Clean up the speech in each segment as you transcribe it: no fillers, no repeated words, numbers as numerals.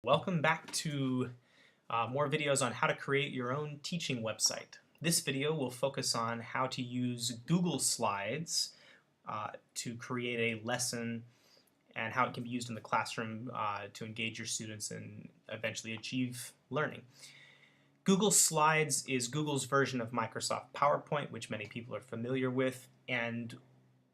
Welcome back to more videos on how to create your own teaching website. This video will focus on how to use Google Slides to create a lesson and how it can be used in the classroom to engage your students and eventually achieve learning. Google Slides is Google's version of Microsoft PowerPoint, which many people are familiar with, and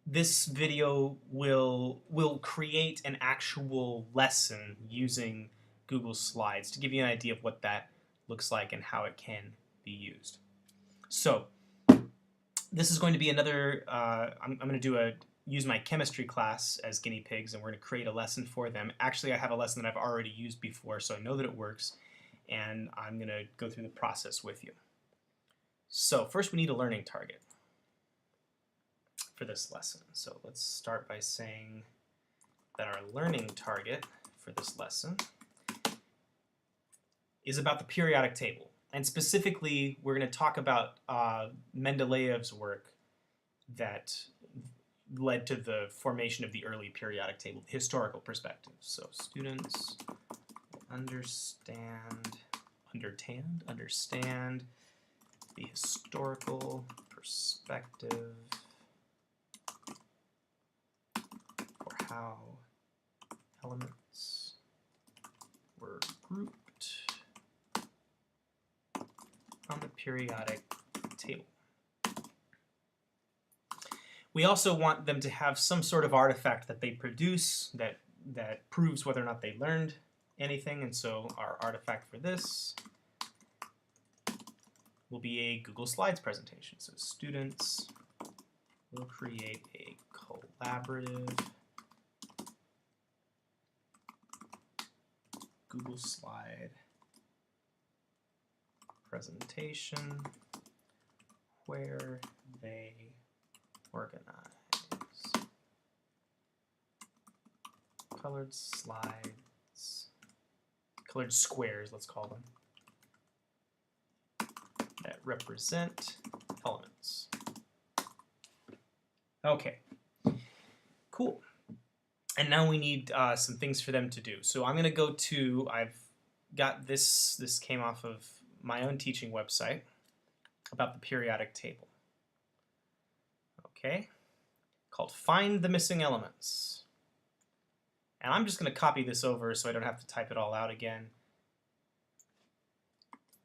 this video will create an actual lesson using Google Slides to give you an idea of what that looks like and how it can be used. So this is going to be another, I'm going to use my chemistry class as guinea pigs, and we're going to create a lesson for them. Actually, I have a lesson that I've already used before, so I know that it works, and I'm going to go through the process with you. So first we need a learning target for this lesson. So let's start by saying that our learning target for this lesson is about the periodic table. And specifically, we're going to talk about Mendeleev's work that led to the formation of the early periodic table, the historical perspective. So students understand the historical perspective for how elements were grouped on the periodic table. We also want them to have some sort of artifact that they produce that proves whether or not they learned anything, and so our artifact for this will be a Google Slides presentation. So students will create a collaborative Google Slide presentation where they organize colored slides, colored squares, let's call them, that represent elements. Okay, cool. And now we need some things for them to do. So I'm going to go to, I've got this came off of my own teaching website about the periodic table. Okay, called Find the Missing Elements. And I'm just going to copy this over so I don't have to type it all out again.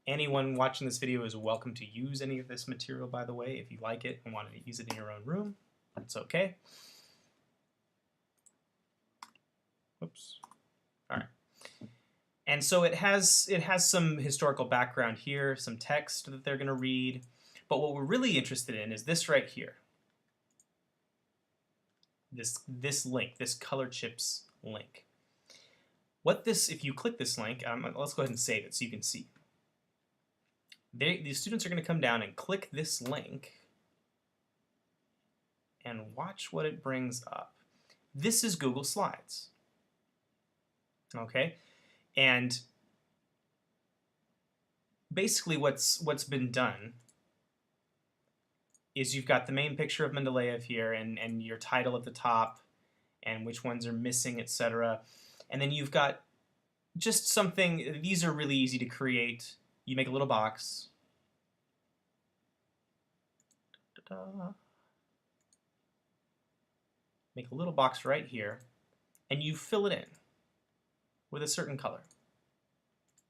Anyone watching this video is welcome to use any of this material, by the way. If you like it and want to use it in your own room, that's okay. Oops. All right. And so it has some historical background here, some text that they're going to read. But what we're really interested in is this right here. This link, this Color Chips link. If you click this link, let's go ahead and save it so you can see. The students are going to come down and click this link and watch what it brings up. This is Google Slides. Okay, and basically what's been done is you've got the main picture of Mendeleev here and your title at the top and which ones are missing, etc. And then you've got just something, these are really easy to create. You make a little box. Make a little box right here and you fill it in with a certain color.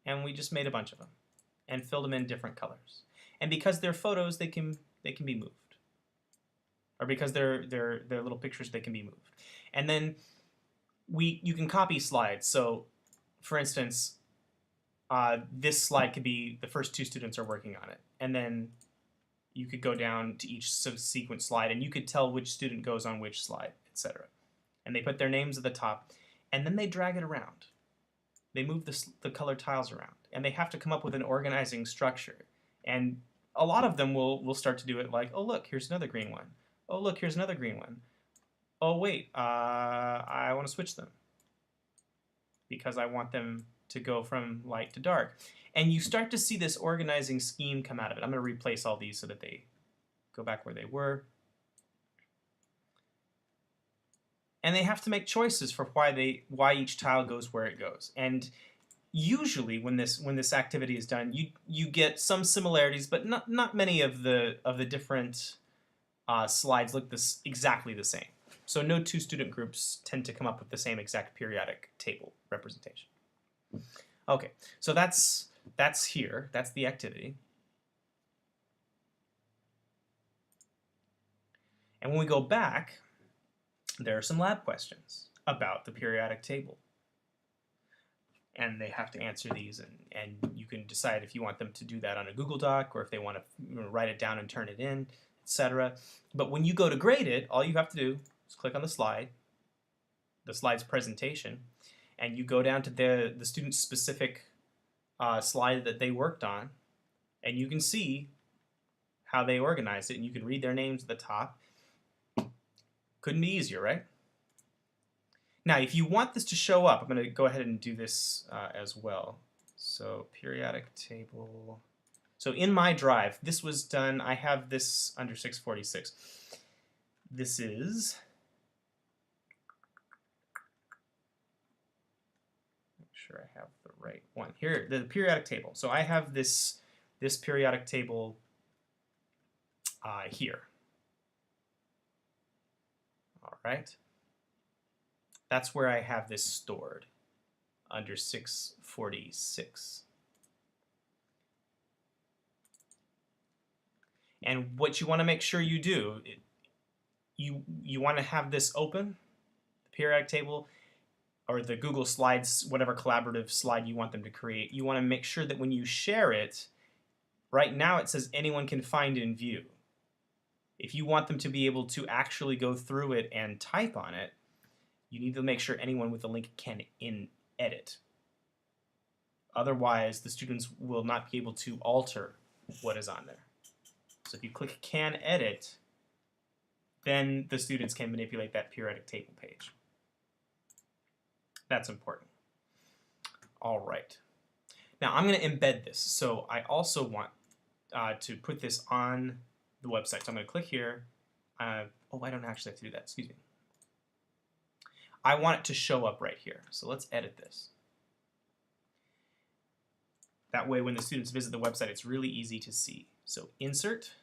And we just made a bunch of them and filled them in different colors. And because they're photos, they can be moved. Or because they're little pictures, they can be moved. And then you can copy slides. So for instance, this slide could be the first two students are working on it. And then you could go down to each subsequent slide and you could tell which student goes on which slide, etc. And they put their names at the top and then they drag it around. They move the colored tiles around, and they have to come up with an organizing structure. And a lot of them will start to do it like, oh look, here's another green one. Oh look, here's another green one. Oh wait, I want to switch them because I want them to go from light to dark. And you start to see this organizing scheme come out of it. I'm going to replace all these so that they go back where they were. and they have to make choices for why each tile goes where it goes. And usually when this activity is done, you get some similarities, but not many of the different slides look exactly the same. So no two student groups tend to come up with the same exact periodic table representation. Okay, so that's here. That's the activity. And when we go back, there are some lab questions about the periodic table. And they have to answer these, and you can decide if you want them to do that on a Google Doc or if they want to write it down and turn it in, etc. But when you go to grade it, all you have to do is click on the slide's presentation, and you go down to the student's specific slide that they worked on, and you can see how they organized it, and you can read their names at the top. Couldn't be easier, right? Now, if you want this to show up, I'm going to go ahead and do this as well. So periodic table. So in my drive, this was done. I have this under 646. This is, make sure I have the right one here. The periodic table. So I have this periodic table here. All right. That's where I have this stored, under 646. And what you want to make sure you do, you want to have this open, the periodic table, or the Google Slides, whatever collaborative slide you want them to create. You want to make sure that when you share it, right now it says anyone can find and view. If you want them to be able to actually go through it and type on it, you need to make sure anyone with the link can edit. Otherwise, the students will not be able to alter what is on there. So if you click Can Edit, then the students can manipulate that periodic table page. That's important. All right. Now I'm going to embed this. So I also want to put this on the website. So I'm going to click here. Oh, I don't actually have to do that. Excuse me. I want it to show up right here. So let's edit this. That way when the students visit the website, it's really easy to see. So Insert,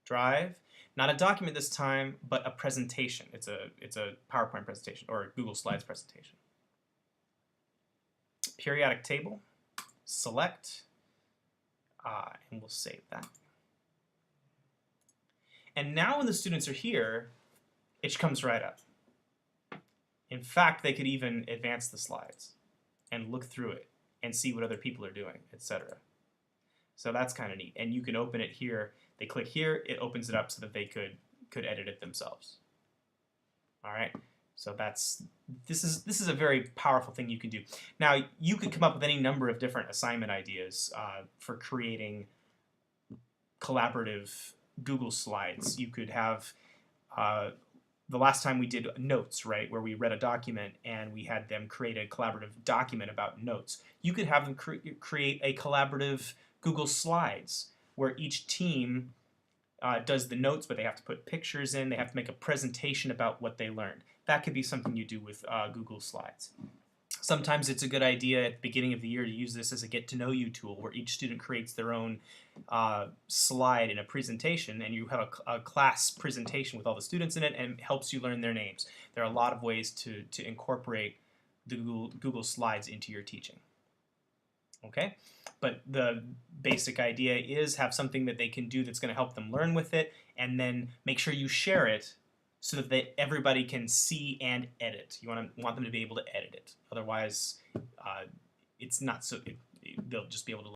Drive, not a document this time, but a presentation. It's a PowerPoint presentation or a Google Slides presentation. Periodic table, select, and we'll save that. And now when the students are here, it comes right up. In fact, they could even advance the slides and look through it and see what other people are doing, etc. So that's kind of neat. And you can open it here. They click here, it opens it up so that they could edit it themselves. All right. So this is a very powerful thing you can do. Now you could come up with any number of different assignment ideas for creating collaborative Google Slides. You could have the last time we did notes, right, where we read a document and we had them create a collaborative document about notes. You could have them create a collaborative Google Slides where each team does the notes, but they have to put pictures in, they have to make a presentation about what they learned. That could be something you do with Google Slides. Sometimes it's a good idea at the beginning of the year to use this as a get-to-know-you tool where each student creates their own slide in a presentation, and you have a class presentation with all the students in it and helps you learn their names. There are a lot of ways to incorporate the Google Slides into your teaching. Okay? But the basic idea is have something that they can do that's going to help them learn with it, and then make sure you share it so that everybody can see and edit. You want them to be able to edit it. Otherwise, it's not so. They'll just be able to